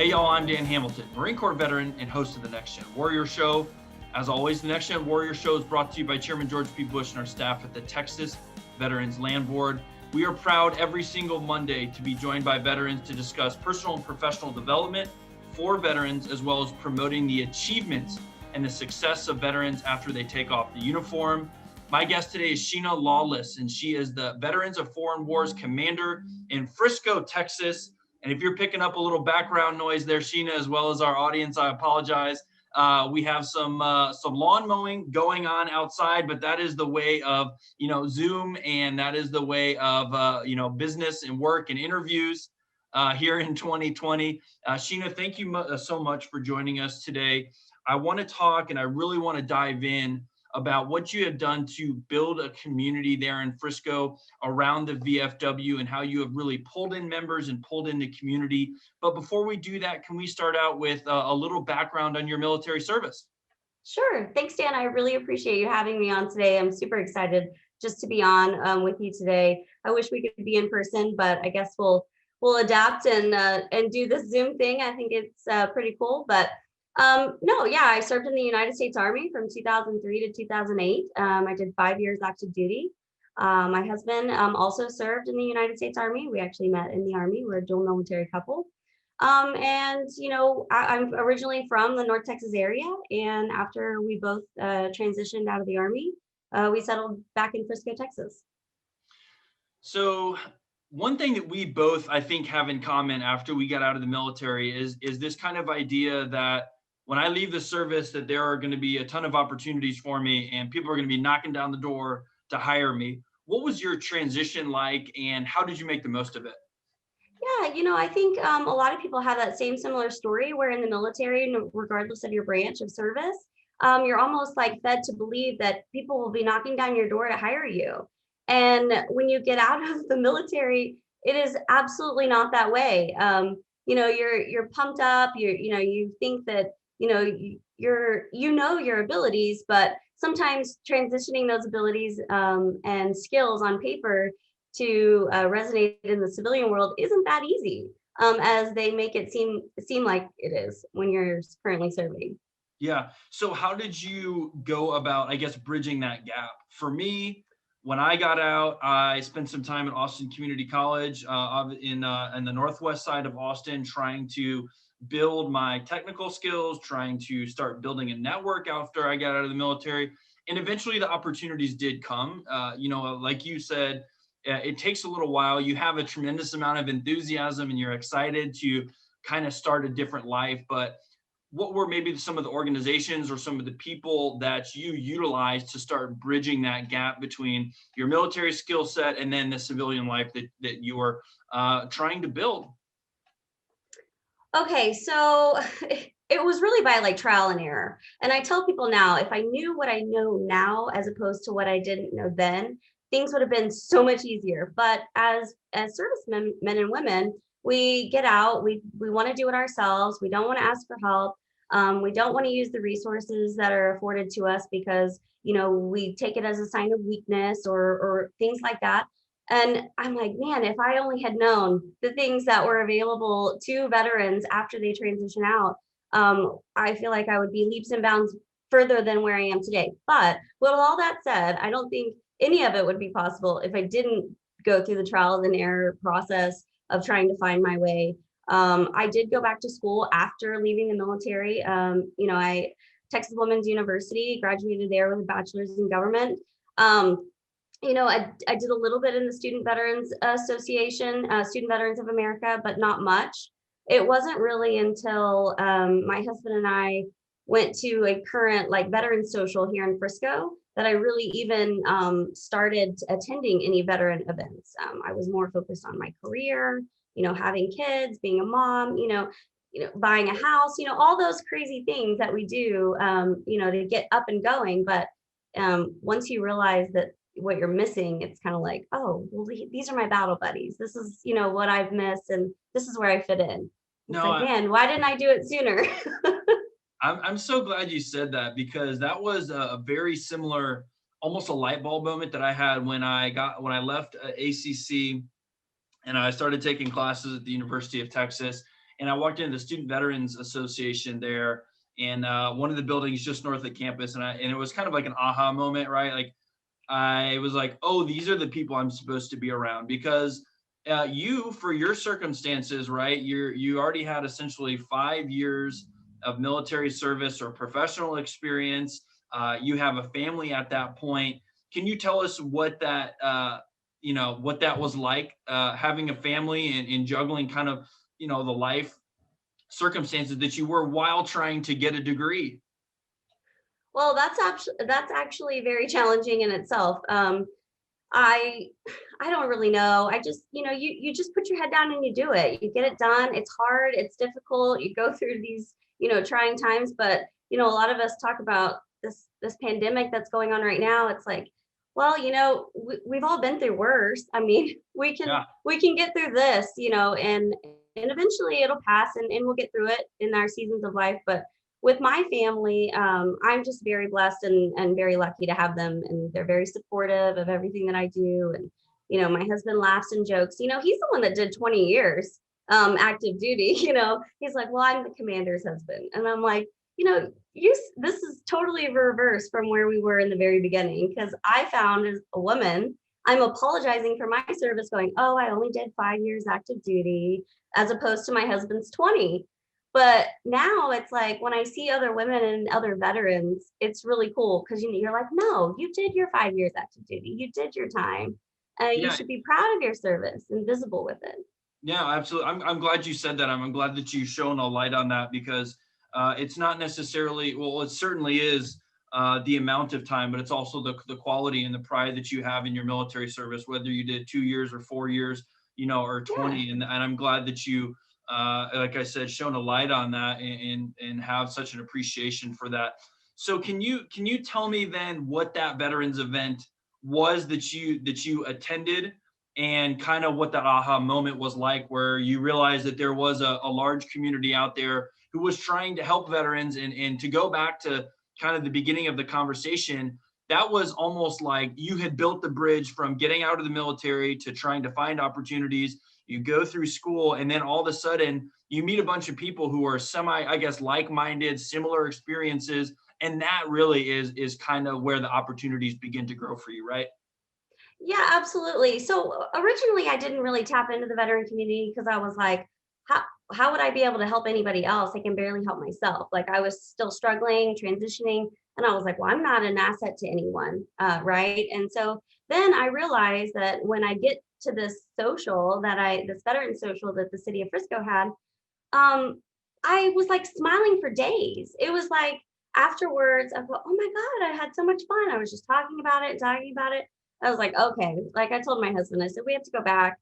Hey y'all, I'm Dan Hamilton, Marine Corps veteran and host of the Next Gen Warrior Show. As always, the Next Gen Warrior Show is brought to you by Chairman George P. Bush and our staff at the Texas Veterans Land Board. We are proud every single Monday to be joined by veterans to discuss personal and professional development for veterans, as well as promoting the achievements and the success of veterans after they take off the uniform. My guest today is Shenna Lawless, and she is the Veterans of Foreign Wars Commander in Frisco, Texas. And if you're picking up a little background noise there, Shenna, as well as our audience, I apologize. We have some lawn mowing going on outside, but that is the way of, Zoom, and that is the way of, business and work and interviews here in 2020. Shenna, thank you so much for joining us today. I want to talk, and I really want to dive in about what you have done to build a community there in Frisco around the VFW and how you have really pulled in members and pulled in the community. But before we do that, can we start out with a little background on your military service? Sure. Thanks, Dan. I really appreciate you having me on today. I'm super excited just to be on with you today. I wish we could be in person, but I guess we'll adapt and do this Zoom thing. I think it's pretty cool. But no, yeah, I served in the United States Army from 2003 to 2008. I did 5 years active duty. My husband also served in the United States Army. We actually met in the Army. We're a dual military couple. I'm originally from the North Texas area. And after we both transitioned out of the Army, we settled back in Frisco, Texas. So one thing that we both, I think, have in common after we got out of the military is this kind of idea that when I leave the service, that there are going to be a ton of opportunities for me and people are going to be knocking down the door to hire me. What was your transition like, and how did you make the most of it? Yeah, I think a lot of people have that same similar story where in the military, regardless of your branch of service, you're almost like fed to believe that people will be knocking down your door to hire you. And when you get out of the military, it is absolutely not that way. You're pumped up. You think that your abilities, but sometimes transitioning those abilities and skills on paper to resonate in the civilian world isn't that easy as they make it seem like it is when you're currently serving. Yeah. So how did you go about, I guess, bridging that gap? For me, when I got out, I spent some time at Austin Community College in the northwest side of Austin, trying to build my technical skills, trying to start building a network after I got out of the military. And eventually the opportunities did come. Like you said, it takes a little while. You have a tremendous amount of enthusiasm and you're excited to kind of start a different life. But what were maybe some of the organizations or some of the people that you utilized to start bridging that gap between your military skill set and then the civilian life that you were trying to build? Okay, so it was really by like trial and error. And I tell people now, if I knew what I know now as opposed to what I didn't know then, things would have been so much easier. But as servicemen, men and women, we get out, we want to do it ourselves. We don't want to ask for help. We don't want to use the resources that are afforded to us because we take it as a sign of weakness or things like that. And I'm like, man, if I only had known the things that were available to veterans after they transition out, I feel like I would be leaps and bounds further than where I am today. But with all that said, I don't think any of it would be possible if I didn't go through the trial and error process of trying to find my way. I did go back to school after leaving the military. I Texas Women's University, graduated there with a bachelor's in government. I did a little bit in the Student Veterans Association, Student Veterans of America, but not much. It wasn't really until my husband and I went to a current like veteran social here in Frisco that I really even started attending any veteran events. I was more focused on my career, having kids, being a mom, buying a house, all those crazy things that we do, to get up and going. But once you realize that what you're missing, it's kind of like, oh, well, these are my battle buddies. This is, what I've missed, and this is where I fit in. It's like, man, why didn't I do it sooner? I'm so glad you said that, because that was a very similar, almost a light bulb moment that I had when I left ACC and I started taking classes at the University of Texas. and I walked into the Student Veterans Association there, and one of the buildings just north of campus, and it was kind of like an aha moment, right? Like I was like, oh, these are the people I'm supposed to be around, because you, for your circumstances, right? You already had essentially 5 years of military service or professional experience. You have a family at that point. Can you tell us what that what that was like, having a family and juggling kind of the life circumstances that you were while trying to get a degree? Well, that's actually very challenging in itself. I I don't really know. I just, you just put your head down and you do it. You get it done. It's hard, it's difficult. You go through these, trying times, but a lot of us talk about this pandemic that's going on right now. It's like, well, we've all been through worse. I mean, we can Yeah. we can get through this, and eventually it'll pass, and we'll get through it in our seasons of life. But with my family, I'm just very blessed and very lucky to have them. And they're very supportive of everything that I do. And, my husband laughs and jokes. He's the one that did 20 years active duty. He's like, well, I'm the commander's husband. And I'm like, this is totally reverse from where we were in the very beginning. Because I found, as a woman, I'm apologizing for my service going, oh, I only did 5 years active duty, as opposed to my husband's 20. But now it's like when I see other women and other veterans, it's really cool because you're like, no, you did your 5 years active duty, you did your time. You Yeah. should be proud of your service and visible with it. Yeah, absolutely. I'm glad you said that. I'm glad that you've shown a light on that, because it's not necessarily, well, it certainly is the amount of time, but it's also the quality and the pride that you have in your military service, whether you did 2 years or 4 years, or Yeah. 20. And I'm glad that you, like I said, shown a light on that, and have such an appreciation for that. So can you tell me then what that veterans event was that you attended, and kind of what that aha moment was like, where you realized that there was a large community out there who was trying to help veterans. And to go back to kind of the beginning of the conversation, that was almost like you had built the bridge from getting out of the military to trying to find opportunities. You go through school, and then all of a sudden you meet a bunch of people who are semi, I guess, like-minded, similar experiences. And that really is kind of where the opportunities begin to grow for you, right? Yeah, absolutely. So originally, I didn't really tap into the veteran community because I was like, how how would I be able to help anybody else? I can barely help myself. Like I was still struggling, transitioning, and I was like, well, I'm not an asset to anyone, right? And so then I realized that when I get to this veteran social that the city of Frisco had, um, I was like smiling for days. It was like afterwards, I thought, oh my God, I had so much fun. I was just talking about it, talking about it. I was like, okay. Like I told my husband, I said, we have to go back.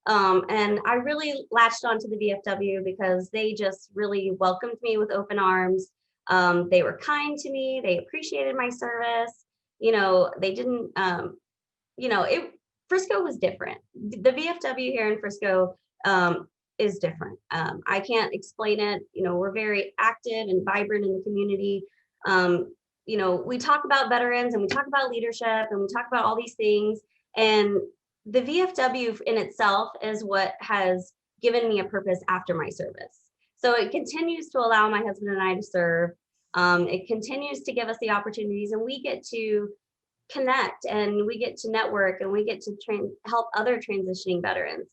And I really latched onto the VFW because they just really welcomed me with open arms. They were kind to me. They appreciated my service. They didn't, it Frisco was different. The VFW here in Frisco is different. I can't explain it. We're very active and vibrant in the community. We talk about veterans and we talk about leadership and we talk about all these things. And the VFW in itself is what has given me a purpose after my service. So it continues to allow my husband and I to serve. It continues to give us the opportunities, and we get to connect and we get to network and we get to help other transitioning veterans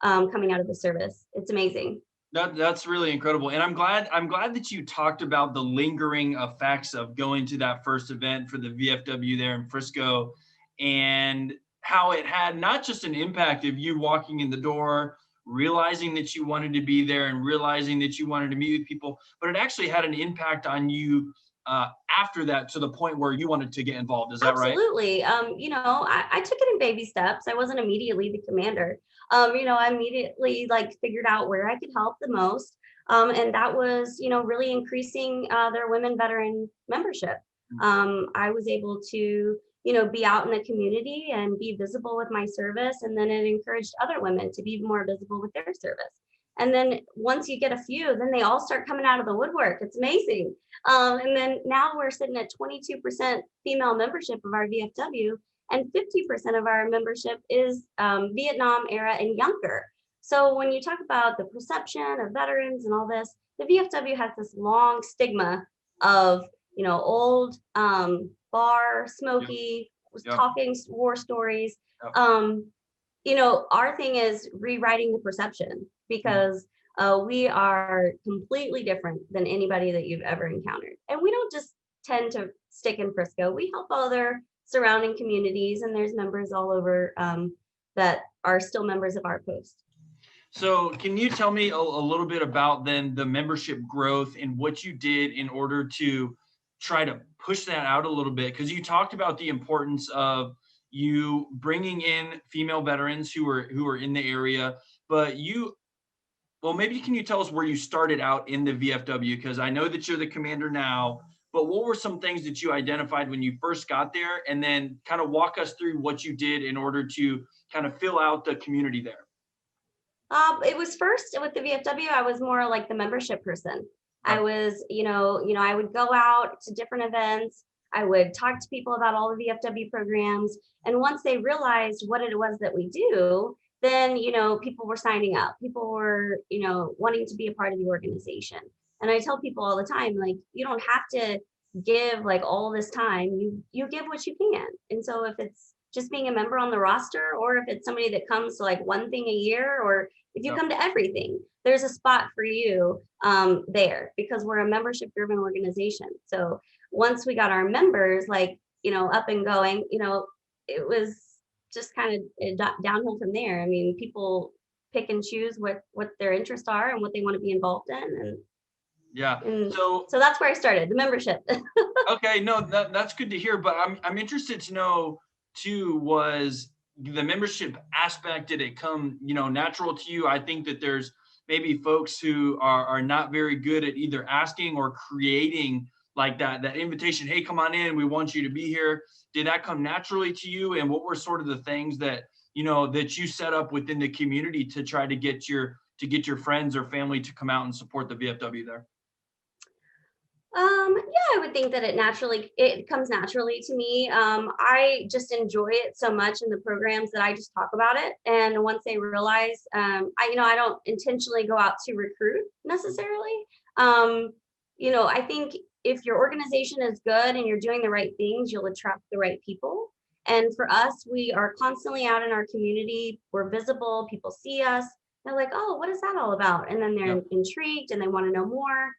coming out of the service. It's amazing. That's really incredible. And I'm glad that you talked about the lingering effects of going to that first event for the VFW there in Frisco, and how it had not just an impact of you walking in the door, realizing that you wanted to be there and realizing that you wanted to meet with people, but it actually had an impact on you after that, to the point where you wanted to get involved. Is that right? Absolutely. I took it in baby steps. I wasn't immediately the commander. I immediately like figured out where I could help the most. And that was, really increasing their women veteran membership. I was able to, be out in the community and be visible with my service. And then it encouraged other women to be more visible with their service. And then once you get a few, then they all start coming out of the woodwork. It's amazing. And then now we're sitting at 22% female membership of our VFW, and 50% of our membership is Vietnam era and younger. So when you talk about the perception of veterans and all this, the VFW has this long stigma of, old, bar, Yep. smoky, was Yep. talking war stories. Yep. Um, our thing is rewriting the perception Mhm. because we are completely different than anybody that you've ever encountered. And we don't just tend to stick in Frisco. We help other surrounding communities, and there's members all over that are still members of our post. So, can you tell me a little bit about then the membership growth and what you did in order to try to push that out a little bit? Because you talked about the importance of you bringing in female veterans who are in the area, but well, maybe can you tell us where you started out in the VFW? Because I know that you're the commander now, but what were some things that you identified when you first got there, and then kind of walk us through what you did in order to kind of fill out the community there. It was first with the VFW. I was more like the membership person. I Okay. was, I would go out to different events. I would talk to people about all the VFW programs, and once they realized what it was that we do, then people were signing up. People were, wanting to be a part of the organization. And I tell people all the time, like, you don't have to give like all this time. You give what you can. And so if it's just being a member on the roster, or if it's somebody that comes to like one thing a year, or if you Yep. come to everything, there's a spot for you there because we're a membership driven organization. So once we got our members like, up and going, it was just kind of downhill from there. I mean, people pick and choose what their interests are and what they want to be involved in. Yeah. And So, so that's where I started, the membership. okay, no, that's good to hear. But I'm interested to know too, was the membership aspect, did it come, natural to you? I think that there's maybe folks who are not very good at either asking or creating like that invitation. Hey, come on in. We want you to be here. Did that come naturally to you? And what were sort of the things that that you set up within the community to try to get your friends or family to come out and support the VFW there? Yeah, I would think that it comes naturally to me. I just enjoy it so much in the programs that I just talk about it. And once they realize, I don't intentionally go out to recruit necessarily. Um, I think if your organization is good and you're doing the right things, you'll attract the right people. And for us, we are constantly out in our community. We're visible. People see us. They're like, "Oh, what is that all about?" And then they're Yep. intrigued and they want to know more.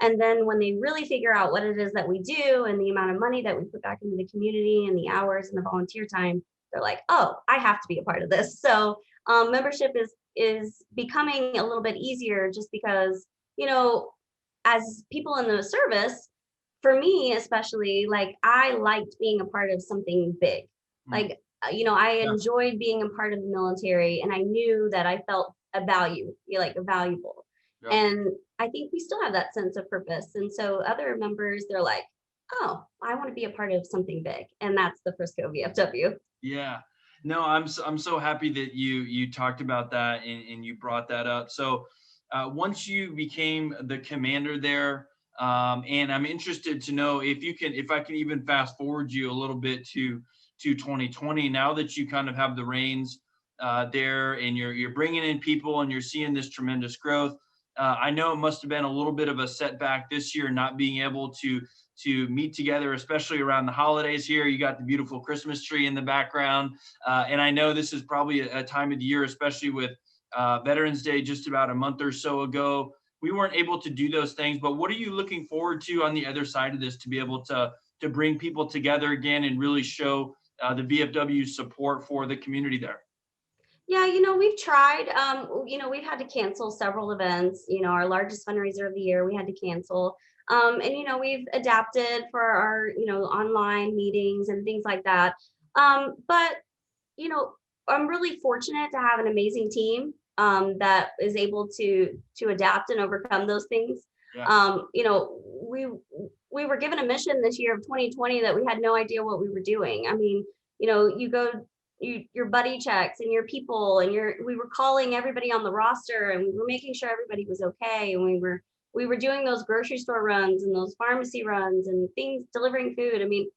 And then when they really figure out what it is that we do and the amount of money that we put back into the community and the hours and the volunteer time, they're like, "Oh, I have to be a part of this." So membership is becoming a little bit easier just because as people in the service, for me especially, like I liked being a part of something big. Mm. Like I Yeah. enjoyed being a part of the military, and I knew that I felt a value, like a valuable. Yep. And I think we still have that sense of purpose. And so other members, they're like, "Oh, I want to be a part of something big." And that's the Frisco VFW. Yeah. No, I'm so happy that you talked about that and you brought that up. So once you became the commander there, and I'm interested to know if I can even fast forward you a little bit to 2020. Now that you kind of have the reins there, and you're bringing in people and you're seeing this tremendous growth. I know it must have been a little bit of a setback this year, not being able to meet together, especially around the holidays here. You got the beautiful Christmas tree in the background. And I know this is probably a time of the year, especially with Veterans Day just about a month or so ago. We weren't able to do those things, but what are you looking forward to on the other side of this to be able to bring people together again and really show the VFW support for the community there? Yeah, we've tried. We've had to cancel several events. Our largest fundraiser of the year, we had to cancel. And we've adapted for our online meetings and things like that. But you know, I'm really fortunate to have an amazing team that is able to adapt and overcome those things. Yeah. We were given a mission this year of 2020 that we had no idea what we were doing. I mean, you go your buddy checks and your people and we were calling everybody on the roster, and we were making sure everybody was okay, and we were doing those grocery store runs and those pharmacy runs and things, delivering food. I mean,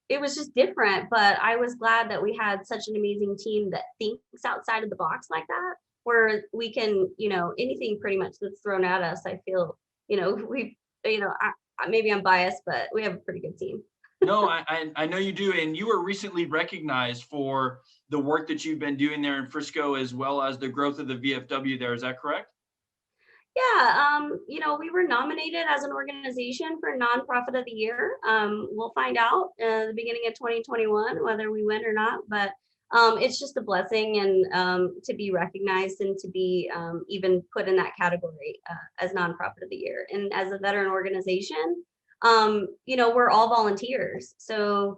it was just different, but I was glad that we had such an amazing team that thinks outside of the box like that. where we can, anything pretty much that's thrown at us, I feel, we, maybe I'm biased, but we have a pretty good team. No, I know you do. And you were recently recognized for the work that you've been doing there in Frisco, as well as the growth of the VFW there. Is that correct? Yeah, we were nominated as an organization for Nonprofit of the Year. We'll find out the beginning of 2021 whether we win or not, but it's just a blessing and to be recognized and to be even put in that category as Nonprofit of the Year. And as a veteran organization, we're all volunteers. So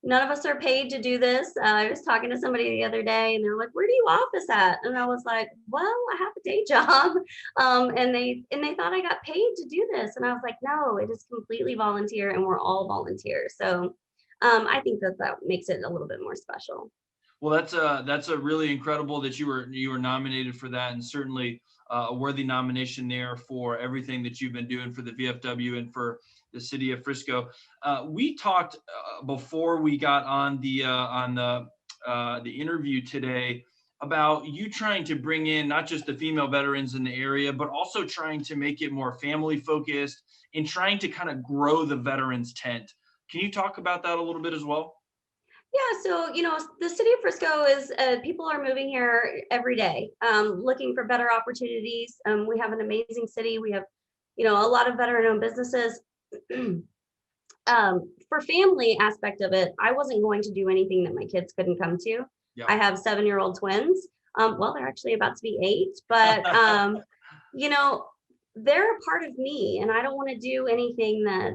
none of us are paid to do this. I was talking to somebody the other day and they're like, where do you office at? And I was like, well, I have a day job. And they thought I got paid to do this. And I was like, no, it is completely volunteer and we're all volunteers. So I think that makes it a little bit more special. Well, that's a really incredible that you were nominated for that, and certainly a worthy nomination there for everything that you've been doing for the VFW and for the city of Frisco. We talked before we got on the interview today about you trying to bring in not just the female veterans in the area, but also trying to make it more family focused and trying to kind of grow the veterans tent. Can you talk about that a little bit as well? Yeah, so the city of Frisco is people are moving here every day, looking for better opportunities. We have an amazing city. We have, a lot of veteran-owned businesses. For family aspect of it, I wasn't going to do anything that my kids couldn't come to. Yeah. I have 7-year-old twins. Well, they're actually about to be 8, but they're a part of me, and I don't want to do anything that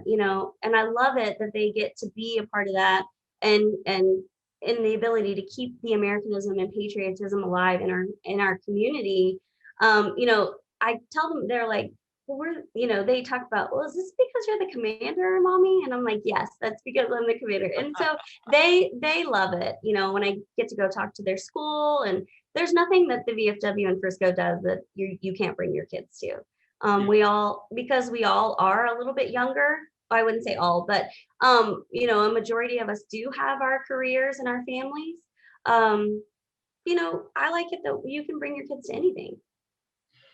and I love it that they get to be a part of that. And in the ability to keep the Americanism and patriotism alive in our community. I tell them, they're like, well, they talk about, well, is this because you're the commander, mommy? And I'm like, yes, that's because I'm the commander. And so they love it. When I get to go talk to their school, and there's nothing that the VFW in Frisco does that you can't bring your kids to. Because we all are a little bit younger. I wouldn't say all, but a majority of us do have our careers and our families. I like it that you can bring your kids to anything.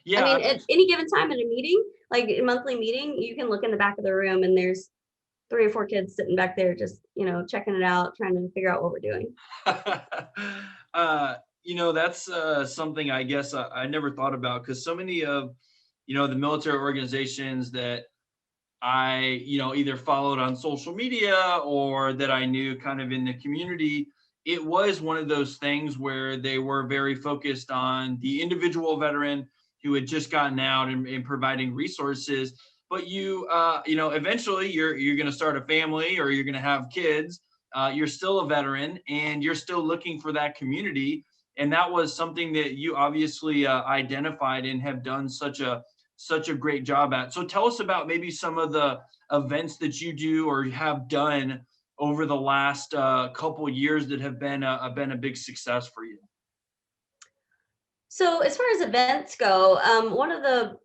Yeah. I mean, at any given time at a meeting, like a monthly meeting, you can look in the back of the room and there's 3 or 4 kids sitting back there just, checking it out, trying to figure out what we're doing. That's something I guess I never thought about, because so many of, the military organizations that I, either followed on social media or that I knew kind of in the community, it was one of those things where they were very focused on the individual veteran who had just gotten out and providing resources. But eventually you're going to start a family or you're going to have kids. You're still a veteran and you're still looking for that community. And that was something that you obviously identified and have done such a great job at. So tell us about maybe some of the events that you do or have done over the last couple years that have been a big success for you. So as far as events go, one of the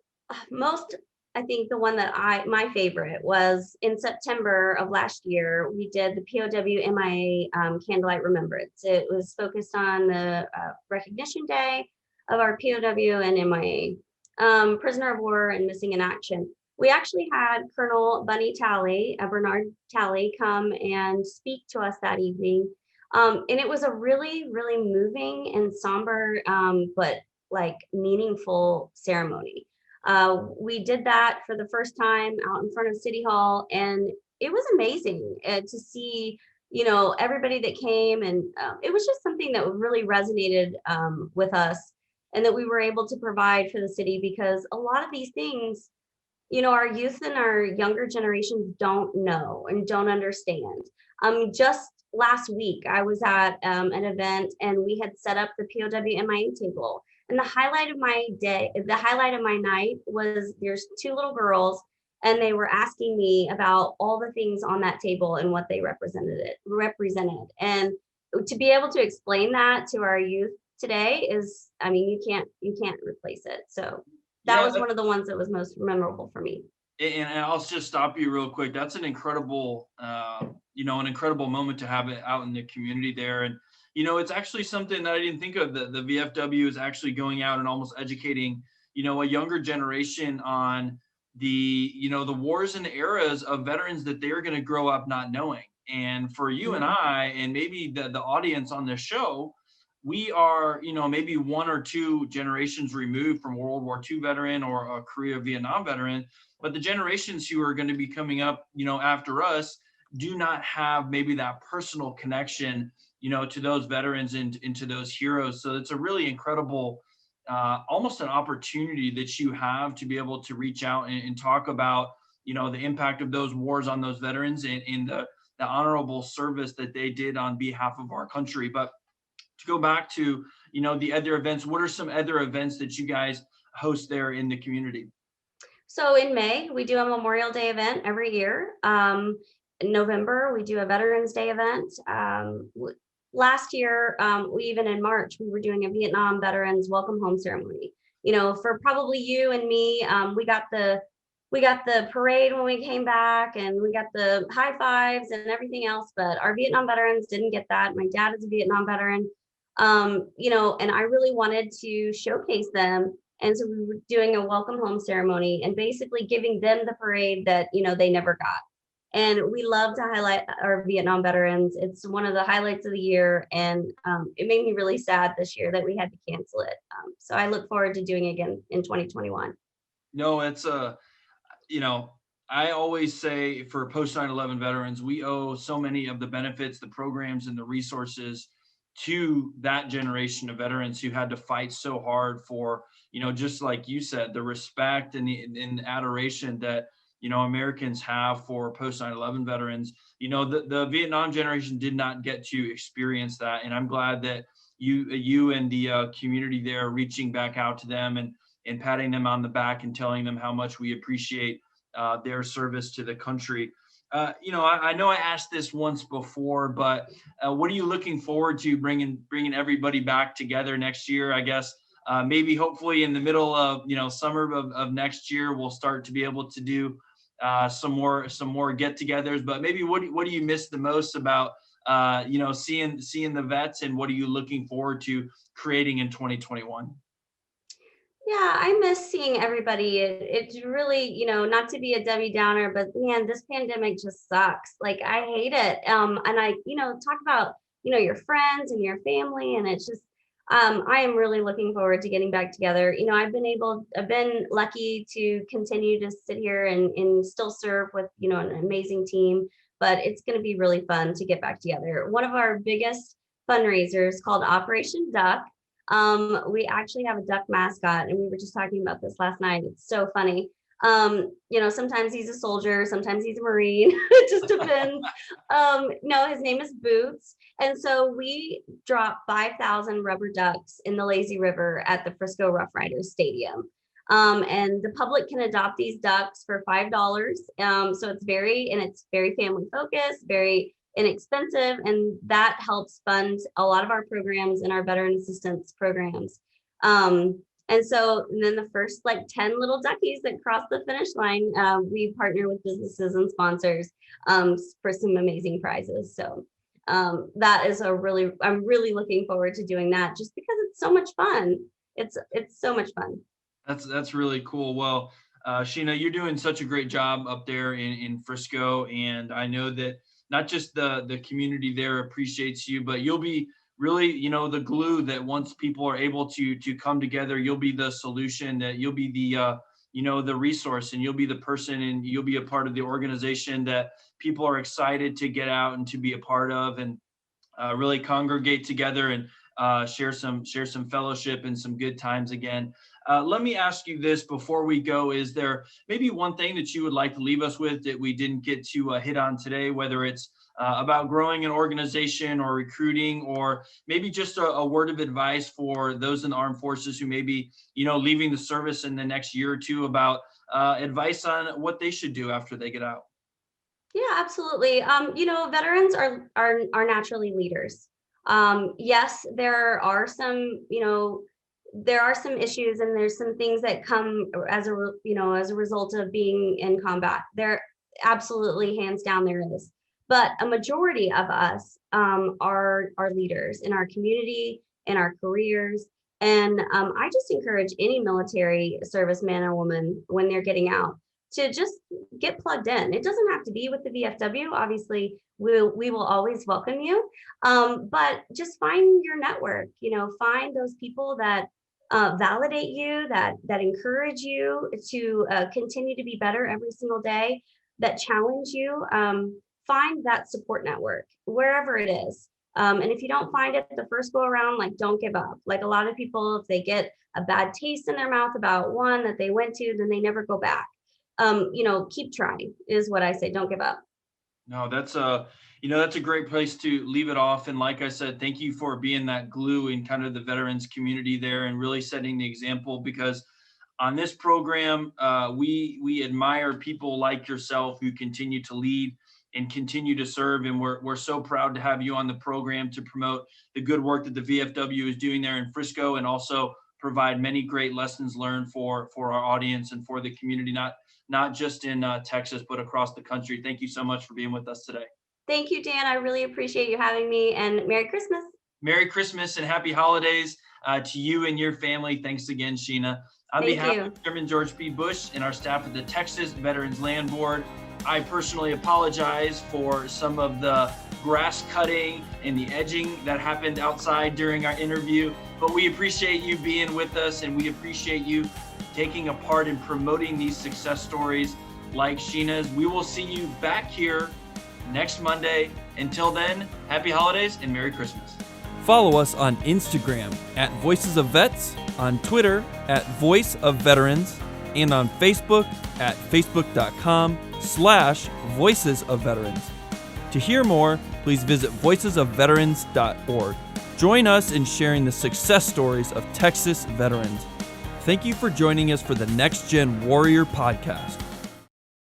most, I think the one that my favorite was in September of last year. We did the POW MIA Candlelight Remembrance. It was focused on the recognition day of our POW and MIA. Prisoner of war and missing in action. We actually had Colonel Bernard Talley, come and speak to us that evening. And it was a really, really moving and somber, but like meaningful ceremony. We did that for the first time out in front of City Hall, and it was amazing to see, everybody that came, and it was just something that really resonated with us, and that we were able to provide for the city, because a lot of these things, our youth and our younger generations don't know and don't understand. Just last week, I was at an event and we had set up the POW MIA table. And the highlight of my night was there's 2 little girls, and they were asking me about all the things on that table and what they represented. And to be able to explain that to our youth today is, you can't replace it. So that was one of the ones that was most memorable for me. And I'll just stop you real quick. That's an incredible, an incredible moment to have it out in the community there. And, it's actually something that I didn't think of, that the VFW is actually going out and almost educating, a younger generation on the wars and eras of veterans that they're going to grow up not knowing. And for you and I, and maybe the audience on this show, we are, maybe one or two generations removed from World War II veteran or a Korea, Vietnam veteran, but the generations who are going to be coming up, after us do not have maybe that personal connection, to those veterans and to those heroes. So it's a really incredible, almost an opportunity that you have to be able to reach out and talk about, the impact of those wars on those veterans and the honorable service that they did on behalf of our country. But to go back to, the other events, what are some other events that you guys host there in the community? So in May, we do a Memorial Day event every year. In November, we do a Veterans Day event. Last year, even in March, we were doing a Vietnam Veterans Welcome Home ceremony. For probably you and me, we got the parade when we came back, and we got the high fives and everything else. But our Vietnam veterans didn't get that. My dad is a Vietnam veteran, and I really wanted to showcase them. And so we were doing a welcome home ceremony and basically giving them the parade that, they never got. And we love to highlight our Vietnam veterans. It's one of the highlights of the year. And it made me really sad this year that we had to cancel it. So I look forward to doing it again in 2021. No, it's I always say for post 9/11 veterans, we owe so many of the benefits, the programs, and the resources to that generation of veterans who had to fight so hard for, just like you said, the respect and adoration that, Americans have for post 9/11 veterans. The Vietnam generation did not get to experience that. And I'm glad that you and the community there are reaching back out to them and patting them on the back and telling them how much we appreciate their service to the country. I know I asked this once before, but what are you looking forward to bringing everybody back together next year? I guess maybe hopefully in the middle of summer of next year we'll start to be able to do some more get-togethers. But maybe what do you miss the most about seeing the vets, and what are you looking forward to creating in 2021? Yeah, I miss seeing everybody. It's really, not to be a Debbie Downer, but man, this pandemic just sucks. Like I hate it. And I, talk about, your friends and your family, and it's just, I am really looking forward to getting back together. I've been lucky to continue to sit here and still serve with, an amazing team, but it's going to be really fun to get back together. One of our biggest fundraisers called Operation Duck. We actually have a duck mascot, and we were just talking about this last night. It's so funny. Sometimes he's a soldier, sometimes he's a Marine. It just depends. No, his name is Boots. And so we dropped 5,000 rubber ducks in the lazy river at the Frisco Rough Riders Stadium. And the public can adopt these ducks for $5. So it's very family focused, very inexpensive, and that helps fund a lot of our programs and our veteran assistance programs. And then the first 10 little duckies that cross the finish line, we partner with businesses and sponsors for some amazing prizes. So that is I'm really looking forward to doing that, just because it's so much fun. It's so much fun. That's really cool. Well, Shenna, you're doing such a great job up there in Frisco, and I know that not just the community there appreciates you, but you'll be really, the glue that once people are able to come together, you'll be the solution, that you'll be the resource, and you'll be the person, and you'll be a part of the organization that people are excited to get out and to be a part of, and really congregate together and share some fellowship and some good times again. Let me ask you this before we go. Is there maybe one thing that you would like to leave us with that we didn't get to hit on today, whether it's about growing an organization or recruiting, or maybe just a word of advice for those in the armed forces who may be, leaving the service in the next year or two, about advice on what they should do after they get out? Yeah, absolutely. Veterans are naturally leaders. Yes, there are some, there are some issues and there's some things that come as a result of being in combat. There absolutely, hands down, there is. But a majority of us are leaders in our community, in our careers. And I just encourage any military serviceman or woman when they're getting out to just get plugged in. It doesn't have to be with the VFW. Obviously, we will always welcome you. But just find your network, find those people that validate you, that encourage you to continue to be better every single day, that challenge you. Find that support network wherever it is. And if you don't find it the first go around, like, don't give up. Like, a lot of people, if they get a bad taste in their mouth about one that they went to, then they never go back. Keep trying is what I say. Don't give up. No, that's a great place to leave it off. And like I said, thank you for being that glue in kind of the veterans community there and really setting the example, because on this program, we admire people like yourself who continue to lead and continue to serve. And we're so proud to have you on the program to promote the good work that the VFW is doing there in Frisco, and also provide many great lessons learned for our audience and for the community, not just in Texas, but across the country. Thank you so much for being with us today. Thank you, Dan. I really appreciate you having me, and Merry Christmas. Merry Christmas and happy holidays to you and your family. Thanks again, Shenna. On behalf of Chairman George P. Bush and our staff at the Texas Veterans Land Board, I personally apologize for some of the grass cutting and the edging that happened outside during our interview, but we appreciate you being with us, and we appreciate you taking a part in promoting these success stories like Shenna's. We will see you back here next Monday. Until then, happy holidays and Merry Christmas. Follow us on Instagram at Voices of Vets, on Twitter at Voice of Veterans, and on Facebook at facebook.com/Voices of Veterans. To hear more, please visit voicesofveterans.org. Join us in sharing the success stories of Texas veterans. Thank you for joining us for the Next Gen Warrior podcast.